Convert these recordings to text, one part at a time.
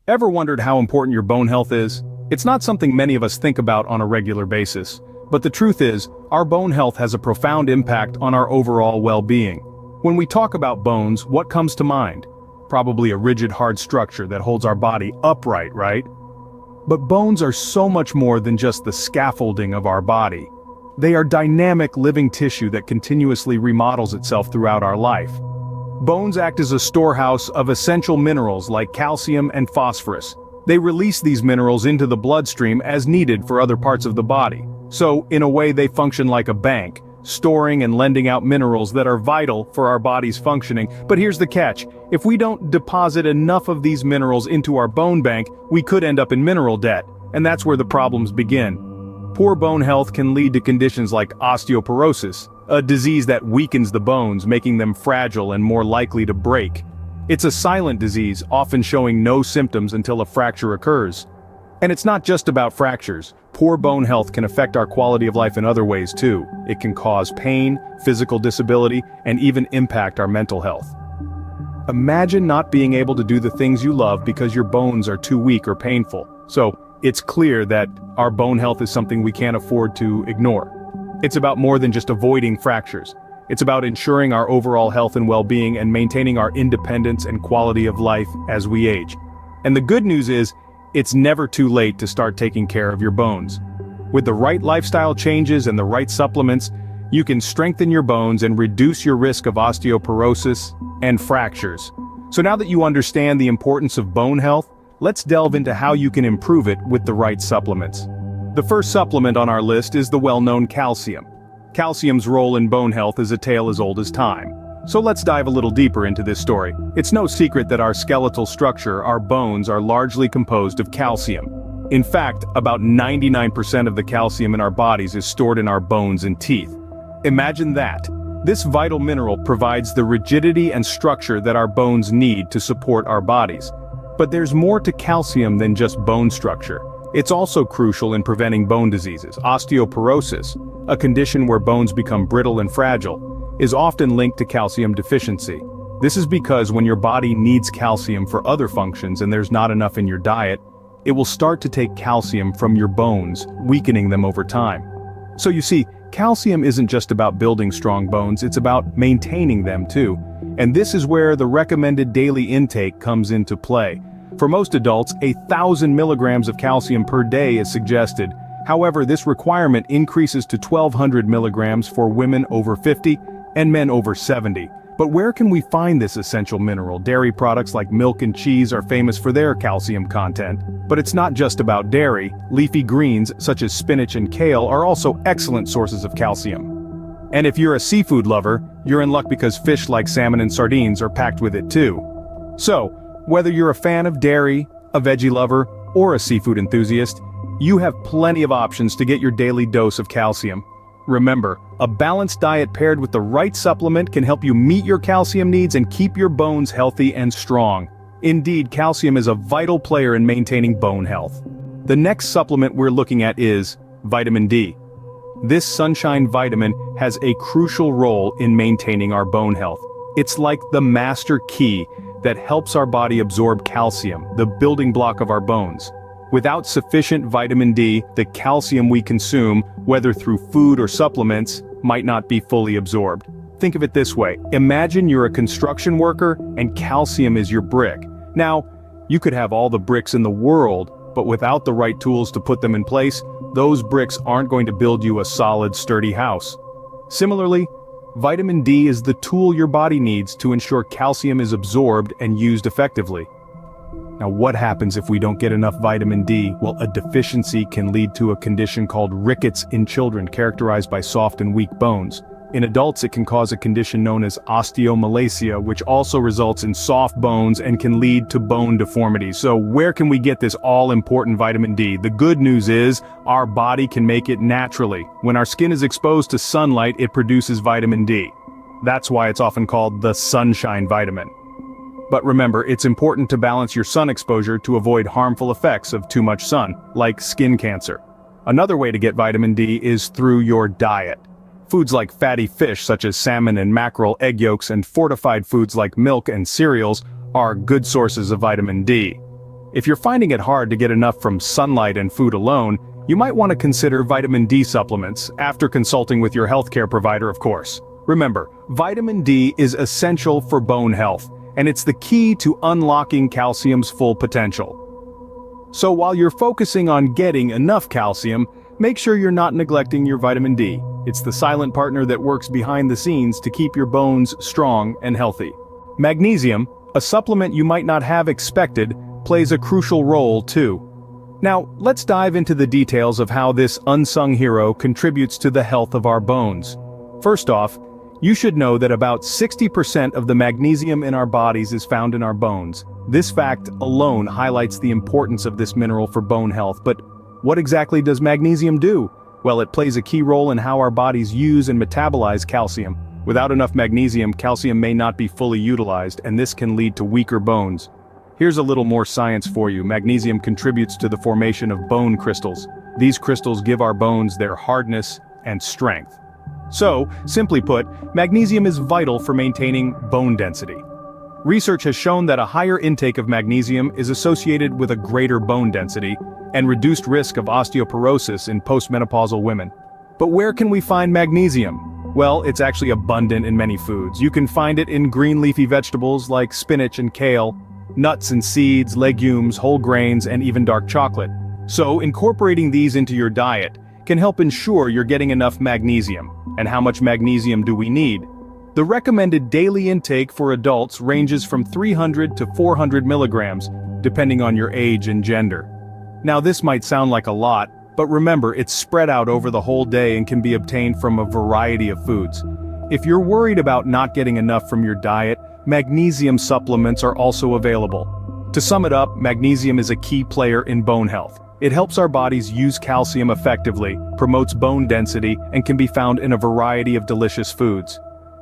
Ever wondered how important your bone health is? It's not something many of us think about on a regular basis. But the truth is, our bone health has a profound impact on our overall well-being. When we talk about bones, what comes to mind? Probably a rigid, hard structure that holds our body upright, right? But bones are so much more than just the scaffolding of our body. They are dynamic living tissue that continuously remodels itself throughout our life. Bones act as a storehouse of essential minerals like calcium and phosphorus. They release these minerals into the bloodstream as needed for other parts of the body. So, in a way, they function like a bank, storing and lending out minerals that are vital for our body's functioning. But here's the catch: if we don't deposit enough of these minerals into our bone bank, we could end up in mineral debt, and that's where the problems begin. Poor bone health can lead to conditions like osteoporosis, a disease that weakens the bones, making them fragile and more likely to break. It's a silent disease, often showing no symptoms until a fracture occurs. And it's not just about fractures. Poor bone health can affect our quality of life in other ways too. It can cause pain, physical disability, and even impact our mental health. Imagine not being able to do the things you love because your bones are too weak or painful. So, it's clear that our bone health is something we can't afford to ignore. It's about more than just avoiding fractures. It's about ensuring our overall health and well-being and maintaining our independence and quality of life as we age. And the good news is, it's never too late to start taking care of your bones. With the right lifestyle changes and the right supplements, you can strengthen your bones and reduce your risk of osteoporosis and fractures. So now that you understand the importance of bone health, let's delve into how you can improve it with the right supplements. The first supplement on our list is the well-known calcium. Calcium's role in bone health is a tale as old as time. So let's dive a little deeper into this story. It's no secret that our skeletal structure, our bones, are largely composed of calcium. In fact, about 99% of the calcium in our bodies is stored in our bones and teeth. Imagine that. This vital mineral provides the rigidity and structure that our bones need to support our bodies. But there's more to calcium than just bone structure. It's also crucial in preventing bone diseases. Osteoporosis, a condition where bones become brittle and fragile, is often linked to calcium deficiency. This is because when your body needs calcium for other functions and there's not enough in your diet, it will start to take calcium from your bones, weakening them over time. So you see, calcium isn't just about building strong bones, it's about maintaining them too. And this is where the recommended daily intake comes into play. For most adults, 1,000 milligrams of calcium per day is suggested. However, this requirement increases to 1,200 milligrams for women over 50 and men over 70. But where can we find this essential mineral? Dairy products like milk and cheese are famous for their calcium content. But it's not just about dairy. Leafy greens, such as spinach and kale, are also excellent sources of calcium. And if you're a seafood lover, you're in luck because fish like salmon and sardines are packed with it too. So, whether you're a fan of dairy, a veggie lover, or a seafood enthusiast, you have plenty of options to get your daily dose of calcium. Remember, a balanced diet paired with the right supplement can help you meet your calcium needs and keep your bones healthy and strong. Indeed, calcium is a vital player in maintaining bone health. The next supplement we're looking at is vitamin D. This sunshine vitamin has a crucial role in maintaining our bone health. It's like the master key that helps our body absorb calcium, the building block of our bones. Without sufficient vitamin D, the calcium we consume, whether through food or supplements, might not be fully absorbed. Think of it this way: imagine you're a construction worker and calcium is your brick. Now, you could have all the bricks in the world, but without the right tools to put them in place, those bricks aren't going to build you a solid, sturdy house. Similarly, vitamin D is the tool your body needs to ensure calcium is absorbed and used effectively. Now, what happens if we don't get enough vitamin D? Well, a deficiency can lead to a condition called rickets in children, characterized by soft and weak bones. In adults, it can cause a condition known as osteomalacia, which also results in soft bones and can lead to bone deformities. So where can we get this all-important vitamin D? The good news is, our body can make it naturally. When our skin is exposed to sunlight, it produces vitamin D. That's why it's often called the sunshine vitamin. But remember, it's important to balance your sun exposure to avoid harmful effects of too much sun, like skin cancer. Another way to get vitamin D is through your diet. Foods like fatty fish such as salmon and mackerel, egg yolks, and fortified foods like milk and cereals are good sources of vitamin D. If you're finding it hard to get enough from sunlight and food alone, you might want to consider vitamin D supplements, after consulting with your healthcare provider, of course. Remember, vitamin D is essential for bone health, and it's the key to unlocking calcium's full potential. So while you're focusing on getting enough calcium, make sure you're not neglecting your vitamin D. It's the silent partner that works behind the scenes to keep your bones strong and healthy. Magnesium, a supplement you might not have expected, plays a crucial role too. Now, let's dive into the details of how this unsung hero contributes to the health of our bones. First off, you should know that about 60% of the magnesium in our bodies is found in our bones. This fact alone highlights the importance of this mineral for bone health. But what exactly does magnesium do? Well, it plays a key role in how our bodies use and metabolize calcium. Without enough magnesium, calcium may not be fully utilized, and this can lead to weaker bones. Here's a little more science for you. Magnesium contributes to the formation of bone crystals. These crystals give our bones their hardness and strength. So, simply put, magnesium is vital for maintaining bone density. Research has shown that a higher intake of magnesium is associated with a greater bone density and reduced risk of osteoporosis in postmenopausal women. But where can we find magnesium? Well, it's actually abundant in many foods. You can find it in green leafy vegetables like spinach and kale, nuts and seeds, legumes, whole grains, and even dark chocolate. So, incorporating these into your diet can help ensure you're getting enough magnesium. And how much magnesium do we need? The recommended daily intake for adults ranges from 300 to 400 milligrams, depending on your age and gender. Now, this might sound like a lot, but remember, it's spread out over the whole day and can be obtained from a variety of foods. If you're worried about not getting enough from your diet, magnesium supplements are also available. To sum it up, magnesium is a key player in bone health. It helps our bodies use calcium effectively, promotes bone density, and can be found in a variety of delicious foods.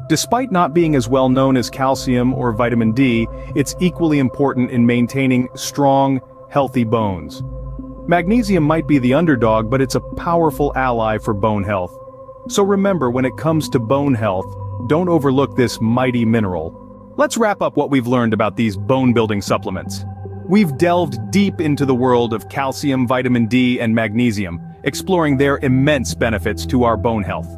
Despite not being as well known as calcium or vitamin D, it's equally important in maintaining strong, healthy bones. Magnesium might be the underdog, but it's a powerful ally for bone health. So remember, when it comes to bone health, don't overlook this mighty mineral. Let's wrap up what we've learned about these bone-building supplements. We've delved deep into the world of calcium, vitamin D, and magnesium, exploring their immense benefits to our bone health.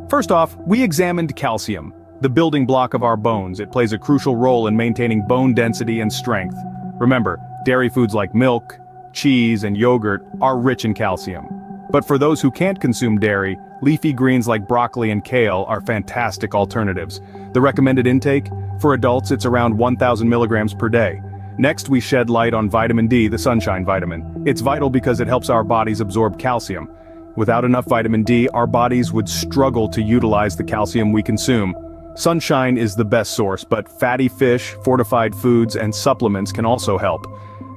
First off, we examined calcium, the building block of our bones. It plays a crucial role in maintaining bone density and strength. Remember, dairy foods like milk, cheese, and yogurt are rich in calcium. But for those who can't consume dairy, leafy greens like broccoli and kale are fantastic alternatives. The recommended intake? For adults, it's around 1,000 milligrams per day. Next, we shed light on vitamin D, the sunshine vitamin. It's vital because it helps our bodies absorb calcium. Without enough vitamin D, our bodies would struggle to utilize the calcium we consume. Sunshine is the best source, but fatty fish, fortified foods, and supplements can also help.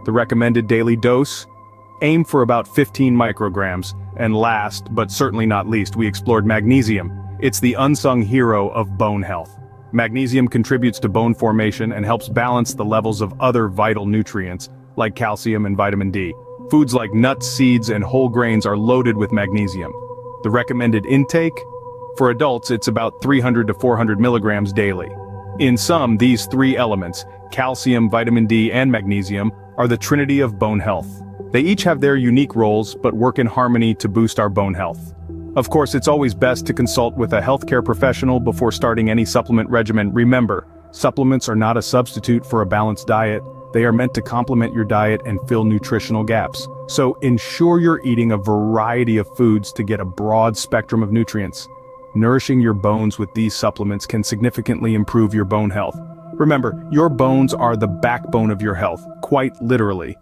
The recommended daily dose? Aim for about 15 micrograms. And last, but certainly not least, we explored magnesium. It's the unsung hero of bone health. Magnesium contributes to bone formation and helps balance the levels of other vital nutrients, like calcium and vitamin D. Foods like nuts, seeds, and whole grains are loaded with magnesium. The recommended intake? For adults, it's about 300 to 400 milligrams daily. In sum, these three elements, calcium, vitamin D, and magnesium, are the trinity of bone health. They each have their unique roles, but work in harmony to boost our bone health. Of course, it's always best to consult with a healthcare professional before starting any supplement regimen. Remember, supplements are not a substitute for a balanced diet. They are meant to complement your diet and fill nutritional gaps. So ensure you're eating a variety of foods to get a broad spectrum of nutrients. Nourishing your bones with these supplements can significantly improve your bone health. Remember, your bones are the backbone of your health, quite literally.